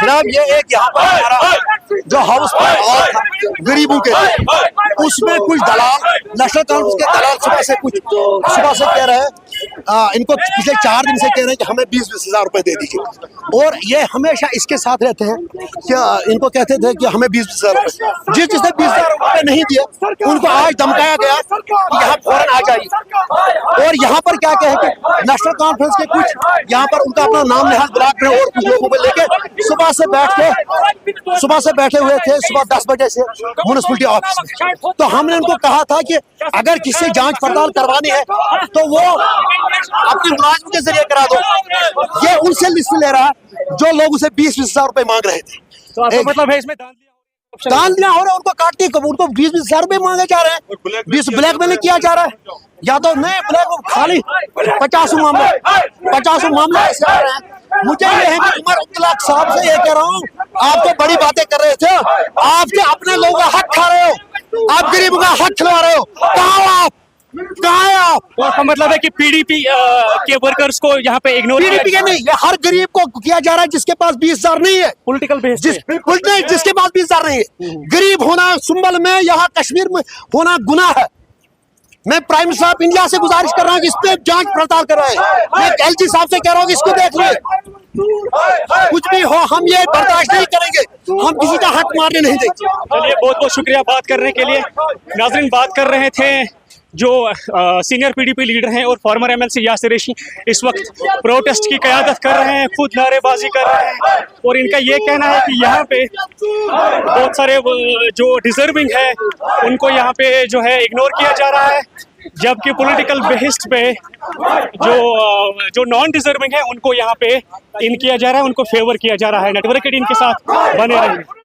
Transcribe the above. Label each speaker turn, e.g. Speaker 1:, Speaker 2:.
Speaker 1: जनाब ये एक यहाँ पर हमारा जो हाउस था गरीबों के उसमें कुछ दलाल नेशनल कॉन्फ्रेंस के दलाल सुबह से कह रहे हैं इनको पिछले 4 दिन से कह रहे हैं कि हमें 20-20 हज़ार रुपए दे दीजिए और ये हमेशा इसके साथ रहते हैं कि इनको कहते थे कि हमें 20-20 हज़ार रुपए जिसने 20 हज़ार रुपए नहीं दिए उनको आज धमकाया गया कि यहाँ फौरन आ जाइए। और यहाँ पर क्या कहे कि नेशनल कॉन्फ्रेंस के कुछ यहाँ पर उनका अपना नाम निहाल ब्लॉक में और कुछ लोगों को लेके सुबह से बैठे हुए थे सुबह 10 बजे से म्युनिसिपलिटी ऑफिस में। तो हमने उनको कहा था कि अगर किसी जांच पड़ताल करवानी है तो वो अपने मुलाजिम के जरिए करा दो। ये उनसे लिस्ट ले रहा है जो लोग उसे 20-20 हज़ार रुपए मांग रहे थे।
Speaker 2: तो मतलब है इसमें
Speaker 1: दान दिया हो रहा है, उनको काटने को उनको 20-20 हज़ार रुपए मांगे जा रहे हैं। 20 ब्लैकमेल किया जा रहा है या तो नहीं ब्लैक खाली 50 मामले ऐसे आ रहे हैं। मुझे ये है कि उमर अब्दुल्ला साहब से ये कह रहा हूँ आप तो बड़ी बातें कर रहे थे, आपके अपने लोगों का हक खा रहे हो, आप गरीबों का हक खिलवा रहे हो। कहाँ है आप?
Speaker 2: तो इसका मतलब है कि पीडीपी के वर्कर्स को यहाँ पे इग्नोर
Speaker 1: पीडीपी के नहीं, ये हर गरीब को किया जा रहा है जिसके पास 20 हज़ार नहीं है।
Speaker 2: पॉलिटिकल बेस
Speaker 1: जिसके पास 20 हज़ार नहीं है। गरीब होना सुंबल में यहाँ कश्मीर में होना गुनाह है। मैं प्राइम मिनिस्टर ऑफ इंडिया से गुजारिश कर रहा हूँ कि इस पे जांच पड़ताल करवाएं। मैं एलजी साहब से कह रहा हूँ कि इसको देख ले, कुछ भी हो हम ये बर्दाश्त नहीं करेंगे, हम किसी का हक मारने नहीं देंगे।
Speaker 2: चलिए बहुत बहुत शुक्रिया बात करने के लिए। नाज़रीन बात कर रहे थे जो सीनियर पीडीपी लीडर हैं और फॉर्मर एमएलसी यासिर रेशी इस वक्त प्रोटेस्ट की क़यादत कर रहे हैं, खुद नारेबाजी कर रहे हैं और इनका ये कहना है कि यहाँ पे बहुत सारे जो डिजर्विंग है उनको यहाँ पे जो है इग्नोर किया जा रहा है, जबकि पॉलिटिकल बेसिस पे जो नॉन डिजर्विंग है उनको यहाँ पे इन किया जा रहा है, उनको फेवर किया जा रहा है। नेटवर्क 18 के साथ बने रहेंगे।